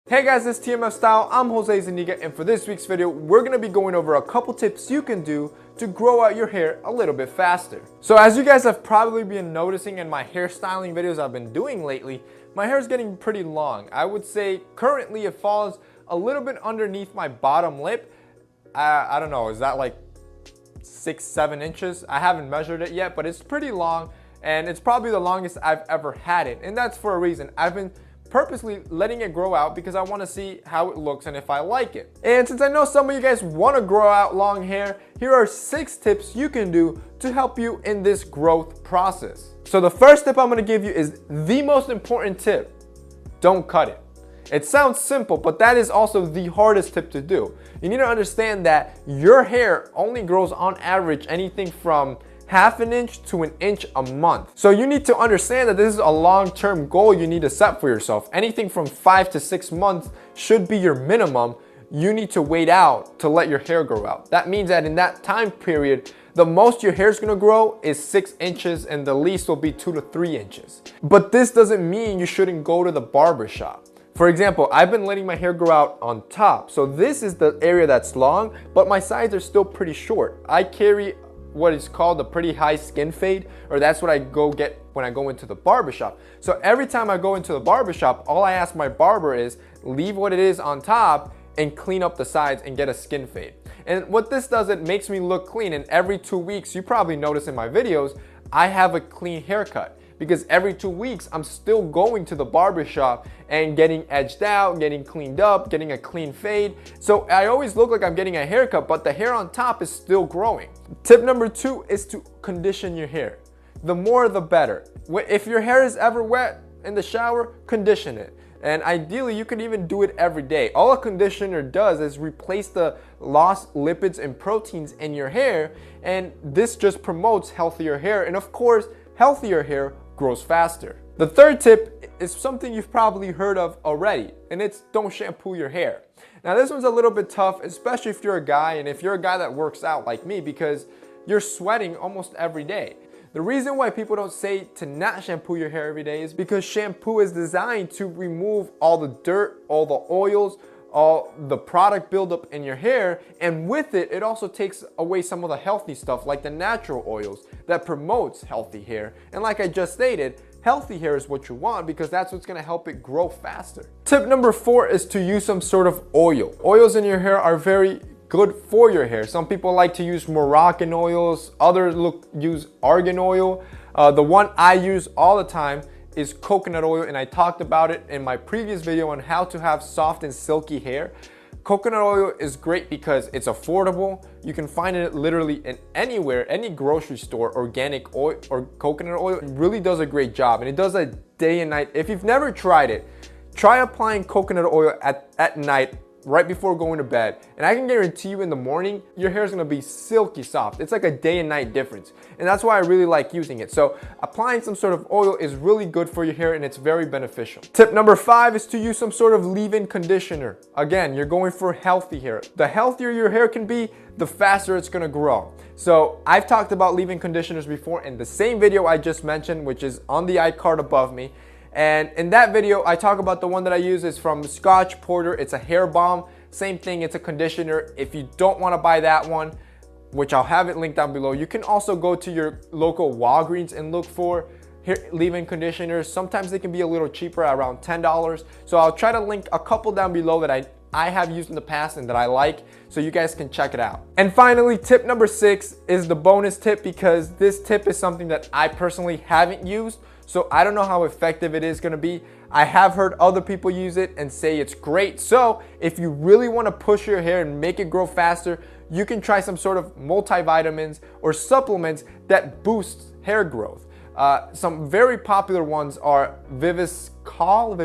Hey guys, it's TMF Style. I'm Jose Zuniga, and for this week's video, we're going to be going over a couple tips you can do to grow out your hair a little bit faster. So as you guys have probably been noticing in my hairstyling videos I've been doing lately, my hair is getting pretty long. I would say currently it falls a little bit underneath my bottom lip. I don't know, is that like 6-7 inches? I haven't measured it yet, but it's pretty long, and it's probably the longest I've ever had it. And that's for a reason. I've been purposely letting it grow out because I want to see how it looks and if I like it. And since I know some of you guys want to grow out long hair, here are 6 tips you can do to help you in this growth process. So the first tip I'm going to give you is the most important tip. Don't cut it. It sounds simple, but that is also the hardest tip to do. You need to understand that your hair only grows on average anything from ½ an inch to an inch a month. So you need to understand that this is a long-term goal you need to set for yourself. Anything from 5 to 6 months should be your minimum. You need to wait out to let your hair grow out. That means that in that time period, the most your hair is going to grow is 6 inches and the least will be 2 to 3 inches. But this doesn't mean you shouldn't go to the barber shop. For example, I've been letting my hair grow out on top. So this is the area that's long, but my sides are still pretty short. I carry what is called a pretty high skin fade, or that's what I go get when I go into the barbershop. So every time I go into the barbershop, all I ask my barber is leave what it is on top and clean up the sides and get a skin fade. And what this does, it makes me look clean. And every 2 weeks, you probably notice in my videos, I have a clean haircut. Because every 2 weeks, I'm still going to the barbershop and getting edged out, getting cleaned up, getting a clean fade. So I always look like I'm getting a haircut, but the hair on top is still growing. Tip number 2 is to condition your hair. The more, the better. If your hair is ever wet in the shower, condition it. And ideally, you could even do it every day. All a conditioner does is replace the lost lipids and proteins in your hair, and this just promotes healthier hair. And of course, healthier hair grows faster. The third tip is something you've probably heard of already, and it's don't shampoo your hair. Now this one's a little bit tough, especially if you're a guy and if you're a guy that works out like me, because you're sweating almost every day. The reason why people don't say to not shampoo your hair every day is because shampoo is designed to remove all the dirt, all the oils, all the product buildup in your hair, and with it, it also takes away some of the healthy stuff like the natural oils that promotes healthy hair. And like I just stated, healthy hair is what you want because that's what's gonna help it grow faster. Tip number 4 is to use some sort of oil. Oils in your hair are very good for your hair. Some people like to use Moroccan oils, others use argan oil. The one I use all the time is coconut oil, and I talked about it in my previous video on how to have soft and silky hair. Coconut oil is great because it's affordable. You can find it literally in anywhere, any grocery store. Organic oil or coconut oil, it really does a great job, and it does a day and night. If you've never tried it, try applying coconut oil at night right before going to bed, and I can guarantee you in the morning your hair is going to be silky soft. It's like a day and night difference, and that's why I really like using it. So applying some sort of oil is really good for your hair, and it's very beneficial. Tip number 5 is to use some sort of leave-in conditioner. Again, you're going for healthy hair. The healthier your hair can be, the faster it's going to grow. So I've talked about leave-in conditioners before in the same video I just mentioned, which is on the iCard above me. And in that video, I talk about the one that I use is from Scotch Porter. It's a hair balm. Same thing, it's a conditioner. If you don't want to buy that one, which I'll have it linked down below, you can also go to your local Walgreens and look for leave-in conditioners. Sometimes they can be a little cheaper, around $10. So I'll try to link a couple down below that I have used in the past and that I like, so you guys can check it out. And finally, tip number 6 is the bonus tip, because this tip is something that I personally haven't used. So I don't know how effective it is gonna be. I have heard other people use it and say it's great. So if you really wanna push your hair and make it grow faster, you can try some sort of multivitamins or supplements that boost hair growth. Some very popular ones are Viviscal,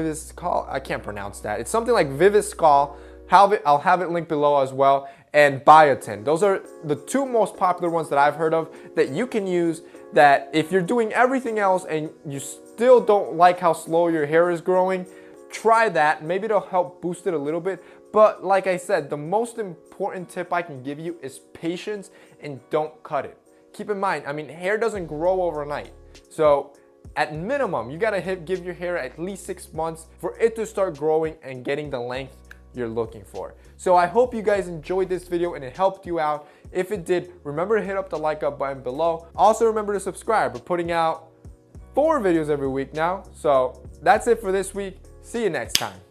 I can't pronounce that. It's something like Viviscal. I'll have it linked below as well, and Biotin. Those are the 2 most popular ones that I've heard of that you can use, that if you're doing everything else and you still don't like how slow your hair is growing, try that. Maybe it'll help boost it a little bit. But like I said, the most important tip I can give you is patience and don't cut it. Keep in mind, I mean, hair doesn't grow overnight. So at minimum, you gotta give your hair at least 6 months for it to start growing and getting the length you're looking for. So I hope you guys enjoyed this video and it helped you out. If it did, remember to hit up the like up button below. Also remember to subscribe. We're putting out 4 videos every week now. So that's it for this week. See you next time.